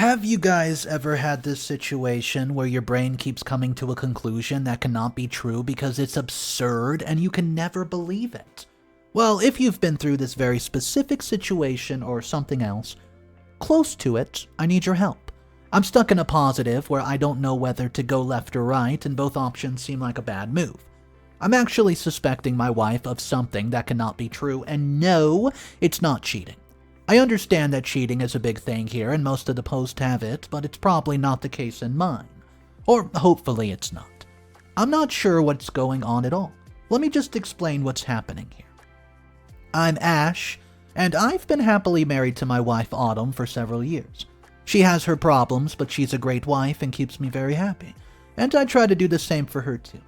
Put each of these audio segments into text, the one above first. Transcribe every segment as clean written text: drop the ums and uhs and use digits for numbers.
Have you guys ever had this situation where your brain keeps coming to a conclusion that cannot be true because it's absurd and you can never believe it? Well, if you've been through this very specific situation or something else, close to it, I need your help. I'm stuck in a positive where I don't know whether to go left or right, and both options seem like a bad move. I'm actually suspecting my wife of something that cannot be true, and no, it's not cheating. I understand that cheating is a big thing here and most of the posts have it, but it's probably not the case in mine. Or hopefully it's not. I'm not sure what's going on at all. Let me just explain what's happening here. I'm Ash, and I've been happily married to my wife Autumn for several years. She has her problems, but she's a great wife and keeps me very happy, and I try to do the same for her too.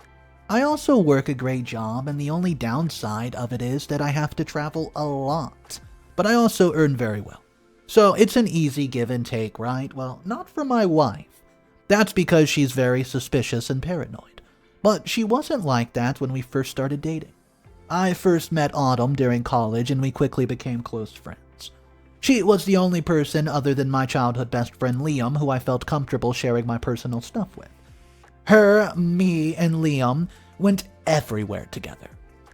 I also work a great job, and the only downside of it is that I have to travel a lot. But I also earn very well. So it's an easy give and take, right? Well, not for my wife. That's because she's very suspicious and paranoid. But she wasn't like that when we first started dating. I first met Autumn during college and we quickly became close friends. She was the only person other than my childhood best friend Liam who I felt comfortable sharing my personal stuff with. Her, me, and Liam went everywhere together.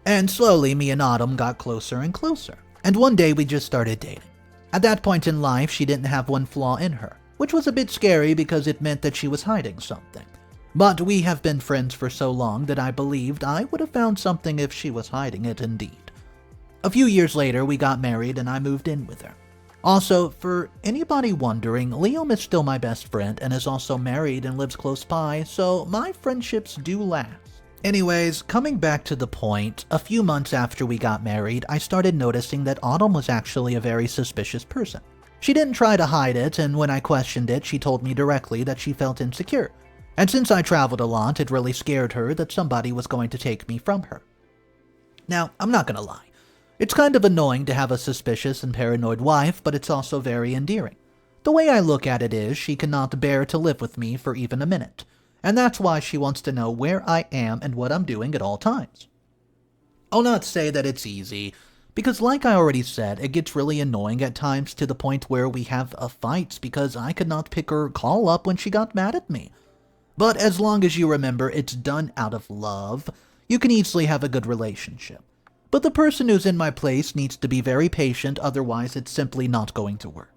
And slowly me and Autumn got closer and closer. And one day we just started dating. At that point in life, she didn't have one flaw in her, which was a bit scary because it meant that she was hiding something. But we have been friends for so long that I believed I would have found something if she was hiding it indeed. A few years later, we got married and I moved in with her. Also, for anybody wondering, Liam is still my best friend and is also married and lives close by, so my friendships do last. Anyways, coming back to the point, a few months after we got married, I started noticing that Autumn was actually a very suspicious person. She didn't try to hide it, and when I questioned it, she told me directly that she felt insecure. And since I traveled a lot, it really scared her that somebody was going to take me from her. Now, I'm not gonna lie. It's kind of annoying to have a suspicious and paranoid wife, but it's also very endearing. The way I look at it is, she cannot bear to live with me for even a minute. And that's why she wants to know where I am and what I'm doing at all times. I'll not say that it's easy, because like I already said, it gets really annoying at times to the point where we have fights because I could not pick her call up when she got mad at me. But as long as you remember it's done out of love, you can easily have a good relationship. But the person who's in my place needs to be very patient, otherwise it's simply not going to work.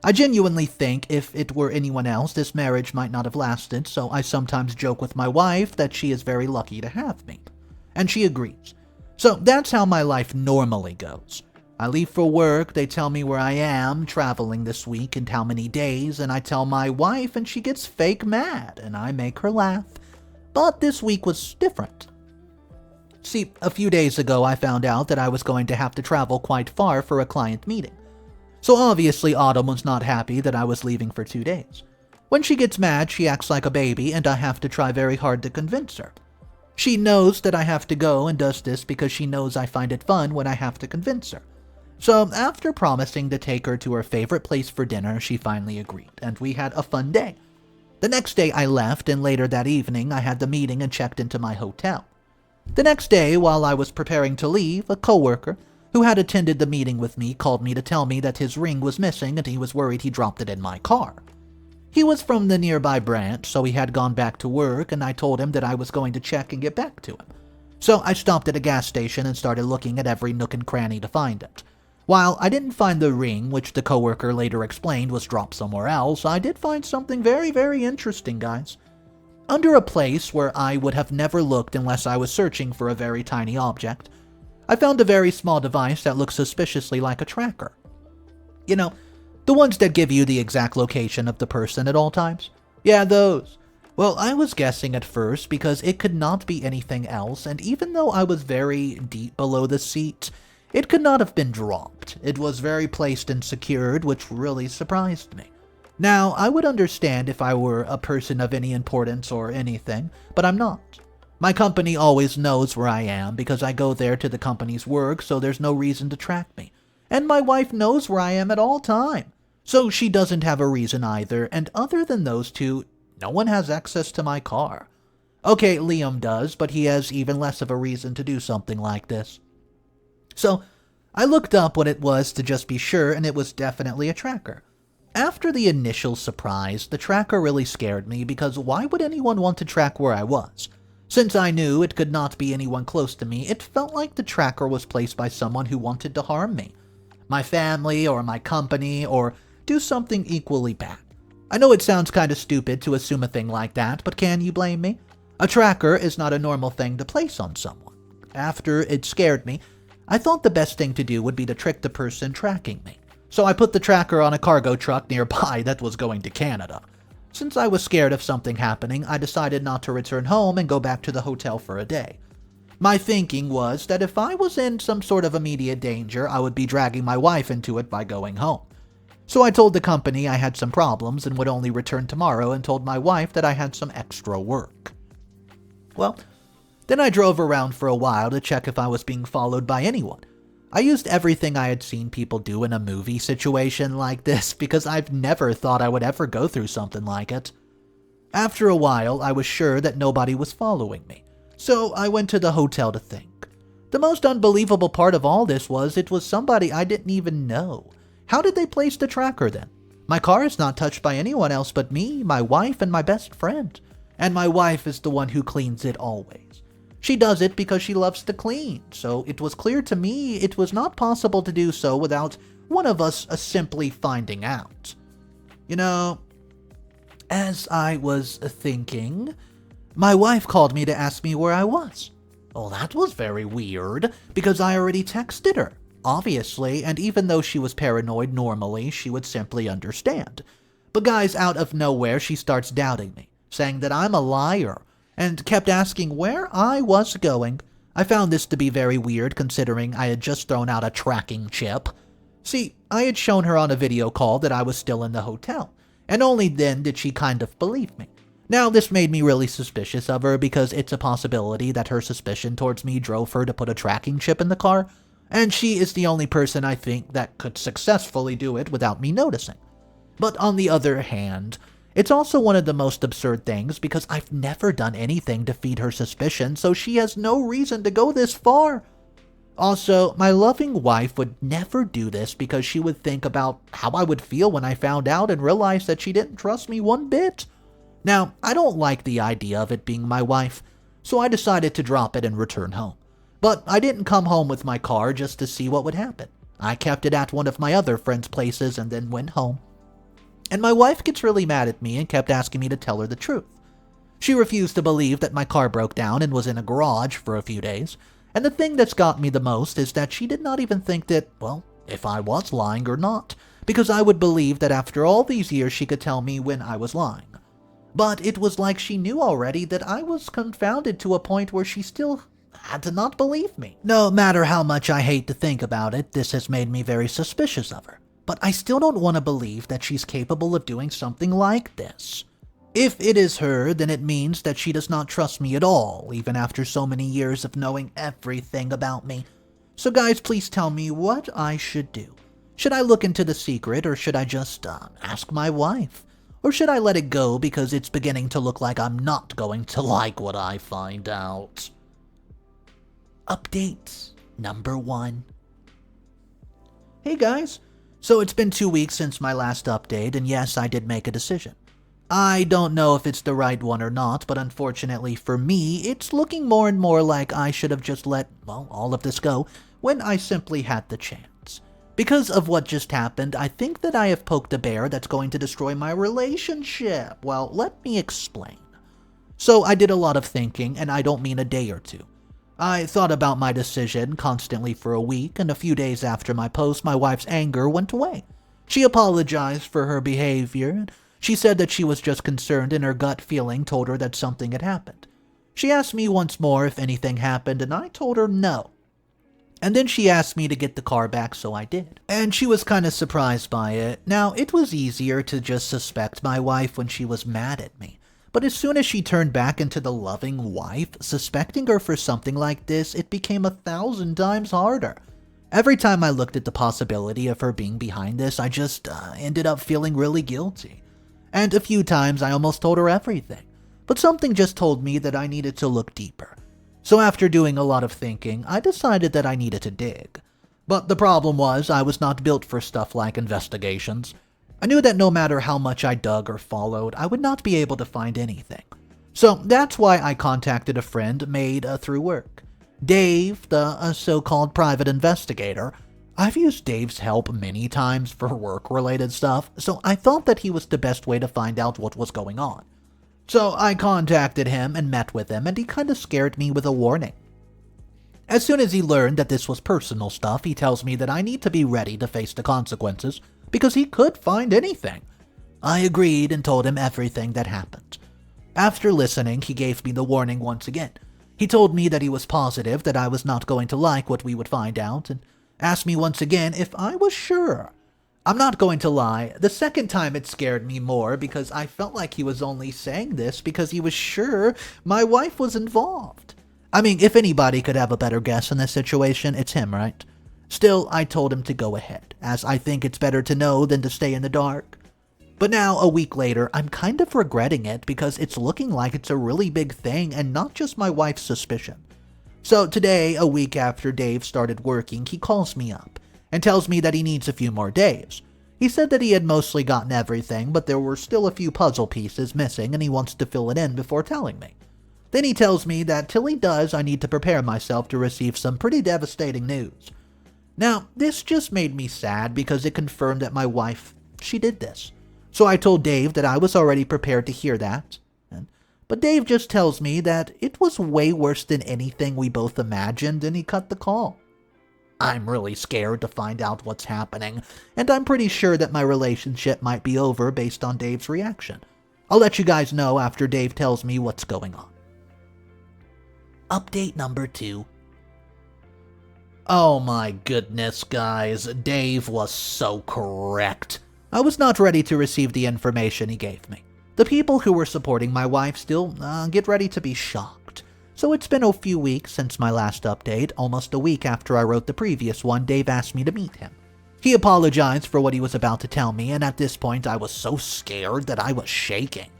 I genuinely think if it were anyone else, this marriage might not have lasted, so I sometimes joke with my wife that she is very lucky to have me. And she agrees. So that's how my life normally goes. I leave for work, they tell me where I am, traveling this week and how many days, and I tell my wife and she gets fake mad, and I make her laugh. But this week was different. See, a few days ago I found out that I was going to have to travel quite far for a client meeting. So obviously Autumn was not happy that I was leaving for 2 days. When she gets mad, she acts like a baby and I have to try very hard to convince her. She knows that I have to go and does this because she knows I find it fun when I have to convince her. So after promising to take her to her favorite place for dinner, she finally agreed, and we had a fun day. The next day I left, and later that evening I had the meeting and checked into my hotel. The next day, while I was preparing to leave, a coworker who had attended the meeting with me called me to tell me that his ring was missing and he was worried he dropped it in my car. He was from the nearby branch, so he had gone back to work, and I told him that I was going to check and get back to him. So I stopped at a gas station and started looking at every nook and cranny to find it. While I didn't find the ring, which the coworker later explained was dropped somewhere else, I did find something very, very interesting, guys. Under a place where I would have never looked unless I was searching for a very tiny object, I found a very small device that looks suspiciously like a tracker. You know, the ones that give you the exact location of the person at all times? Yeah, those. Well, I was guessing at first because it could not be anything else, and even though I was very deep below the seat, it could not have been dropped. It was very placed and secured, which really surprised me. Now, I would understand if I were a person of any importance or anything, but I'm not. My company always knows where I am because I go there to the company's work, so there's no reason to track me. And my wife knows where I am at all time, so she doesn't have a reason either, and other than those two, no one has access to my car. Okay, Liam does, but he has even less of a reason to do something like this. So, I looked up what it was to just be sure, and it was definitely a tracker. after the initial surprise, the tracker really scared me because why would anyone want to track where I was? Since I knew it could not be anyone close to me, it felt like the tracker was placed by someone who wanted to harm me. My family or my company or do something equally bad. I know it sounds kind of stupid to assume a thing like that, but can you blame me? A tracker is not a normal thing to place on someone. After it scared me, I thought the best thing to do would be to trick the person tracking me. So I put the tracker on a cargo truck nearby that was going to Canada. Since I was scared of something happening, I decided not to return home and go back to the hotel for a day. My thinking was that if I was in some sort of immediate danger, I would be dragging my wife into it by going home. So I told the company I had some problems and would only return tomorrow and told my wife that I had some extra work. Well, then I drove around for a while to check if I was being followed by anyone. I used everything I had seen people do in a movie situation like this because I've never thought I would ever go through something like it. After a while, I was sure that nobody was following me, so I went to the hotel to think. The most unbelievable part of all this was it was somebody I didn't even know. How did they place the tracker then? My car is not touched by anyone else but me, my wife, and my best friend. And my wife is the one who cleans it always. She does it because she loves to clean, so it was clear to me it was not possible to do so without one of us simply finding out. You know, as I was thinking, my wife called me to ask me where I was. Well, that was very weird, because I already texted her, obviously, and even though she was paranoid normally, she would simply understand. But guys, out of nowhere, she starts doubting me, saying that I'm a liar, and kept asking where I was going. I found this to be very weird considering I had just thrown out a tracking chip. See, I had shown her on a video call that I was still in the hotel, and only then did she kind of believe me. Now, this made me really suspicious of her because it's a possibility that her suspicion towards me drove her to put a tracking chip in the car, and she is the only person I think that could successfully do it without me noticing. But on the other hand, it's also one of the most absurd things because I've never done anything to feed her suspicion, so she has no reason to go this far. Also, my loving wife would never do this because she would think about how I would feel when I found out and realized that she didn't trust me one bit. Now, I don't like the idea of it being my wife, so I decided to drop it and return home. But I didn't come home with my car just to see what would happen. I kept it at one of my other friends' places and then went home. And my wife gets really mad at me and kept asking me to tell her the truth. She refused to believe that my car broke down and was in a garage for a few days, and the thing that's got me the most is that she did not even think that, well, if I was lying or not, because I would believe that after all these years she could tell me when I was lying. But it was like she knew already that I was confounded to a point where she still had to not believe me. No matter how much I hate to think about it, this has made me very suspicious of her. But I still don't want to believe that she's capable of doing something like this. If it is her, then it means that she does not trust me at all, even after so many years of knowing everything about me. So guys, please tell me what I should do. Should I look into the secret, or should I just ask my wife? Or should I let it go because it's beginning to look like I'm not going to like what I find out? Update number 1. Hey guys. So it's been 2 weeks since my last update, and yes, I did make a decision. I don't know if it's the right one or not, but unfortunately for me, it's looking more and more like I should have just let, well, all of this go when I simply had the chance. Because of what just happened, I think that I have poked a bear that's going to destroy my relationship. Well, let me explain. So I did a lot of thinking, and I don't mean a day or two. I thought about my decision constantly for a week, and a few days after my post, my wife's anger went away. She apologized for her behavior. She said that she was just concerned and her gut feeling told her that something had happened. She asked me once more if anything happened, and I told her no. And then she asked me to get the car back, so I did. And she was kind of surprised by it. Now, it was easier to just suspect my wife when she was mad at me. But as soon as she turned back into the loving wife, suspecting her for something like this, it became 1,000 times harder. Every time I looked at the possibility of her being behind this, I just ended up feeling really guilty. And a few times I almost told her everything. But something just told me that I needed to look deeper. So after doing a lot of thinking, I decided that I needed to dig. But the problem was I was not built for stuff like investigations. I knew that no matter how much I dug or followed, I would not be able to find anything. So that's why I contacted a friend made through work. Dave, the so-called private investigator. I've used Dave's help many times for work-related stuff, so I thought that he was the best way to find out what was going on. So I contacted him and met with him, and he kinda scared me with a warning. As soon as he learned that this was personal stuff, he tells me that I need to be ready to face the consequences, because he could find anything. I agreed and told him everything that happened. After listening, he gave me the warning once again. He told me that he was positive that I was not going to like what we would find out, and asked me once again if I was sure. I'm not going to lie, the second time it scared me more because I felt like he was only saying this because he was sure my wife was involved. I mean, if anybody could have a better guess in this situation, it's him, right? Still, I told him to go ahead, as I think it's better to know than to stay in the dark. But now, a week later, I'm kind of regretting it because it's looking like it's a really big thing and not just my wife's suspicion. So today, a week after Dave started working, he calls me up and tells me that he needs a few more days. He said that he had mostly gotten everything, but there were still a few puzzle pieces missing and he wants to fill it in before telling me. Then he tells me that till he does, I need to prepare myself to receive some pretty devastating news. Now, this just made me sad because it confirmed that my wife, she did this. So I told Dave that I was already prepared to hear that. But Dave just tells me that it was way worse than anything we both imagined and he cut the call. I'm really scared to find out what's happening, and I'm pretty sure that my relationship might be over based on Dave's reaction. I'll let you guys know after Dave tells me what's going on. Update number 2. Oh my goodness, guys, Dave was so correct. I was not ready to receive the information he gave me. The people who were supporting my wife still get ready to be shocked. So it's been a few weeks since my last update. Almost a week after I wrote the previous one, Dave asked me to meet him. He apologized for what he was about to tell me, and at this point I was so scared that I was shaking.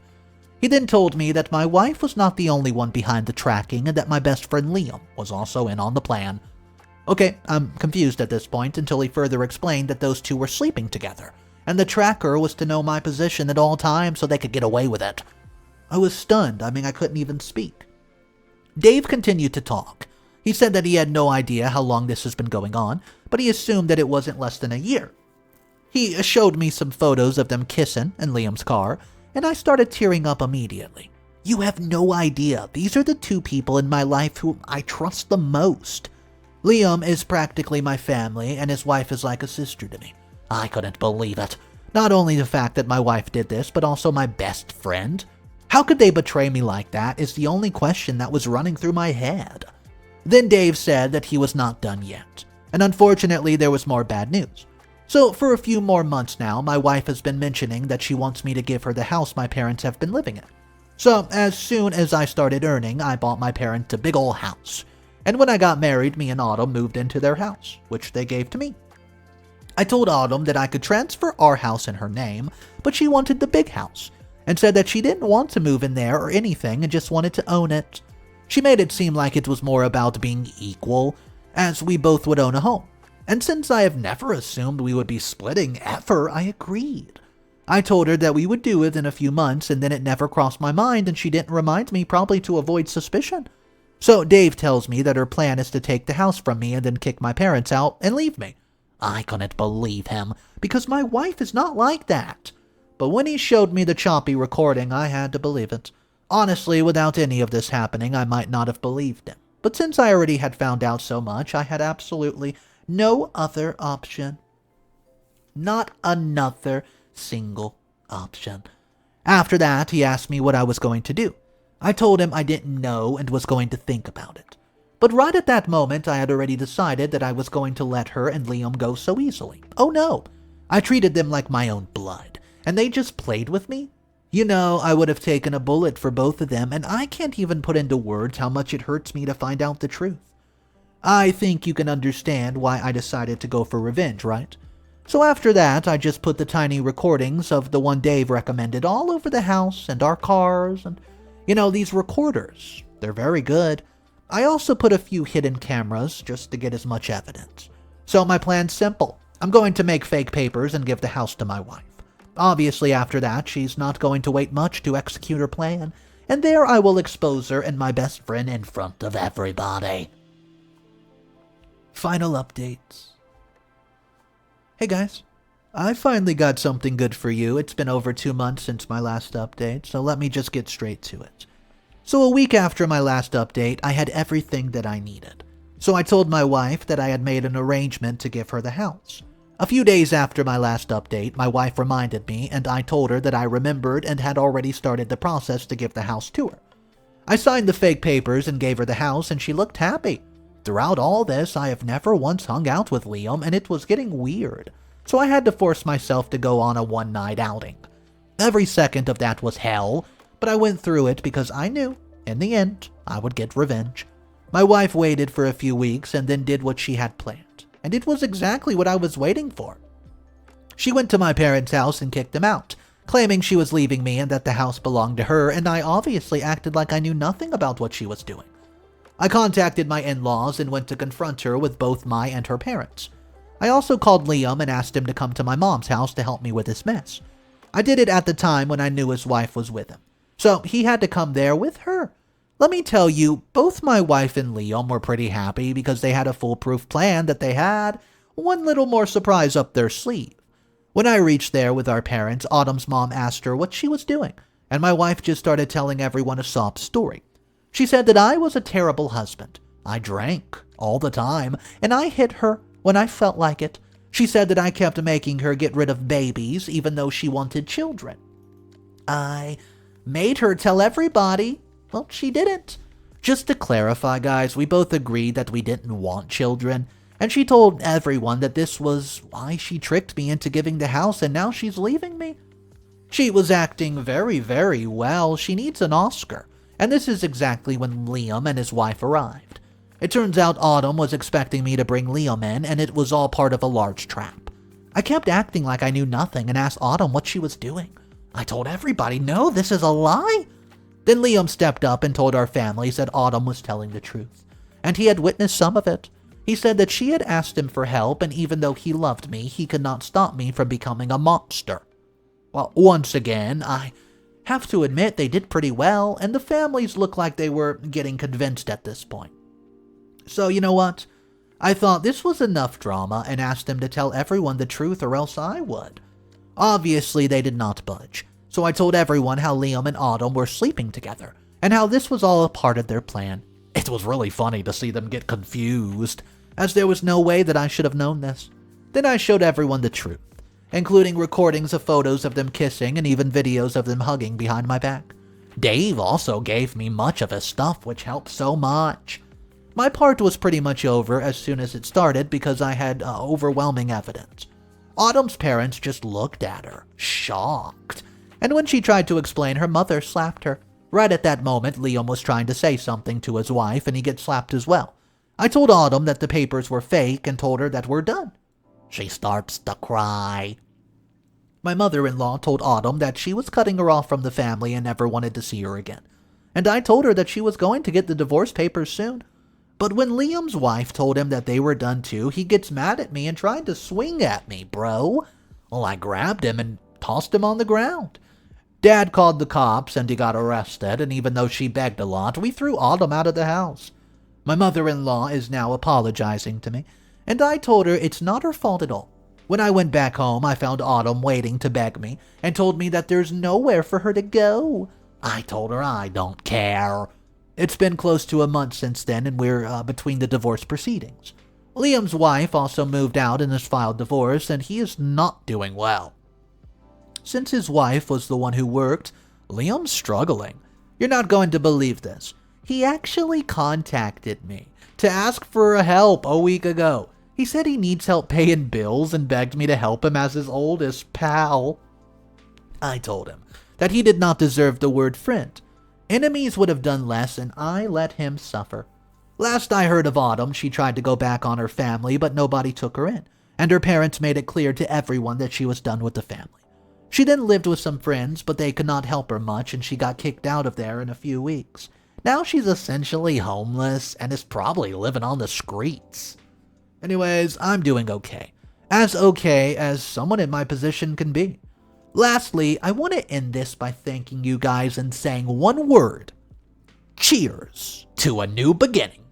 He then told me that my wife was not the only one behind the tracking and that my best friend Liam was also in on the plan. Okay, I'm confused at this point until he further explained that those two were sleeping together, and the tracker was to know my position at all times so they could get away with it. I was stunned. I couldn't even speak. Dave continued to talk. He said that he had no idea how long this has been going on, but he assumed that it wasn't less than a year. He showed me some photos of them kissing in Liam's car, and I started tearing up immediately. You have no idea. These are the two people in my life whom I trust the most. Liam is practically my family, and his wife is like a sister to me. I couldn't believe it. Not only the fact that my wife did this, but also my best friend. How could they betray me like that is the only question that was running through my head. Then Dave said that he was not done yet, and unfortunately there was more bad news. So for a few more months now, my wife has been mentioning that she wants me to give her the house my parents have been living in. So as soon as I started earning, I bought my parents a big ol' house. And when I got married, me and Autumn moved into their house, which they gave to me. I told Autumn that I could transfer our house in her name, but she wanted the big house, and said that she didn't want to move in there or anything and just wanted to own it. She made it seem like it was more about being equal, as we both would own a home. And since I have never assumed we would be splitting ever, I agreed. I told her that we would do it in a few months, and then it never crossed my mind, and she didn't remind me, probably to avoid suspicion. So Dave tells me that her plan is to take the house from me and then kick my parents out and leave me. I couldn't believe him, because my wife is not like that. But when he showed me the choppy recording, I had to believe it. Honestly, without any of this happening, I might not have believed him. But since I already had found out so much, I had absolutely no other option. Not another single option. After that, he asked me what I was going to do. I told him I didn't know and was going to think about it. But right at that moment, I had already decided that I was going to let her and Liam go so easily. Oh no, I treated them like my own blood, and they just played with me. You know, I would have taken a bullet for both of them, and I can't even put into words how much it hurts me to find out the truth. I think you can understand why I decided to go for revenge, right? So after that, I just put the tiny recordings of the one Dave recommended all over the house and our cars, and these recorders, they're very good. I also put a few hidden cameras just to get as much evidence. So my plan's simple. I'm going to make fake papers and give the house to my wife. Obviously, after that, she's not going to wait much to execute her plan, and there I will expose her and my best friend in front of everybody. Final updates. Hey guys, I finally got something good for you. It's been over 2 months since my last update, so let me just get straight to it. So a week after my last update, I had everything that I needed. So I told my wife that I had made an arrangement to give her the house. A few days after my last update, my wife reminded me, and I told her that I remembered and had already started the process to give the house to her. I signed the fake papers and gave her the house, and she looked happy. Throughout all this, I have never once hung out with Liam, and it was getting weird. So I had to force myself to go on a one-night outing. Every second of that was hell, but I went through it because I knew, in the end, I would get revenge. My wife waited for a few weeks and then did what she had planned. And it was exactly what I was waiting for. She went to my parents' house and kicked them out, claiming she was leaving me and that the house belonged to her, and I obviously acted like I knew nothing about what she was doing. I contacted my in-laws and went to confront her with both my and her parents. I also called Liam and asked him to come to my mom's house to help me with this mess. I did it at the time when I knew his wife was with him, so he had to come there with her. Let me tell you, both my wife and Liam were pretty happy because they had a foolproof plan that they had one little more surprise up their sleeve. When I reached there with our parents, Autumn's mom asked her what she was doing, and my wife just started telling everyone a sob story. She said that I was a terrible husband. I drank all the time, and I hit her when I felt like it. She said that I kept making her get rid of babies even though she wanted children. I made her tell everybody. Well, she didn't. Just to clarify, guys, we both agreed that we didn't want children, and she told everyone that this was why she tricked me into giving the house, and now she's leaving me. She was acting very, very well. She needs an Oscar, and this is exactly when Liam and his wife arrived. It turns out Autumn was expecting me to bring Liam in, and it was all part of a large trap. I kept acting like I knew nothing and asked Autumn what she was doing. I told everybody, no, this is a lie. Then Liam stepped up and told our families that Autumn was telling the truth, and he had witnessed some of it. He said that she had asked him for help, and even though he loved me, he could not stop me from becoming a monster. Well, once again, I have to admit they did pretty well, and the families looked like they were getting convinced at this point. So, you know what? I thought this was enough drama and asked them to tell everyone the truth or else I would. Obviously, they did not budge. So I told everyone how Liam and Autumn were sleeping together, and how this was all a part of their plan. It was really funny to see them get confused, as there was no way that I should have known this. Then I showed everyone the truth, including recordings of photos of them kissing and even videos of them hugging behind my back. Dave also gave me much of his stuff, which helped so much. My part was pretty much over as soon as it started because I had overwhelming evidence. Autumn's parents just looked at her, shocked. And when she tried to explain, her mother slapped her. Right at that moment, Liam was trying to say something to his wife, and he gets slapped as well. I told Autumn that the papers were fake and told her that we're done. She starts to cry. My mother-in-law told Autumn that she was cutting her off from the family and never wanted to see her again. And I told her that she was going to get the divorce papers soon. But when Liam's wife told him that they were done too, he gets mad at me and tried to swing at me, bro. Well, I grabbed him and tossed him on the ground. Dad called the cops and he got arrested, and even though she begged a lot, we threw Autumn out of the house. My mother-in-law is now apologizing to me, and I told her it's not her fault at all. When I went back home, I found Autumn waiting to beg me and told me that there's nowhere for her to go. I told her I don't care. It's been close to a month since then, and we're between the divorce proceedings. Liam's wife also moved out and has filed divorce, and he is not doing well. Since his wife was the one who worked, Liam's struggling. You're not going to believe this. He actually contacted me to ask for help a week ago. He said he needs help paying bills and begged me to help him as his oldest pal. I told him that he did not deserve the word friend. Enemies would have done less, and I let him suffer. Last I heard of Autumn, she tried to go back on her family, but nobody took her in, and her parents made it clear to everyone that she was done with the family. She then lived with some friends, but they could not help her much, and she got kicked out of there in a few weeks. Now she's essentially homeless and is probably living on the streets. Anyways, I'm doing okay. As okay as someone in my position can be. Lastly, I want to end this by thanking you guys and saying one word. Cheers to a new beginning.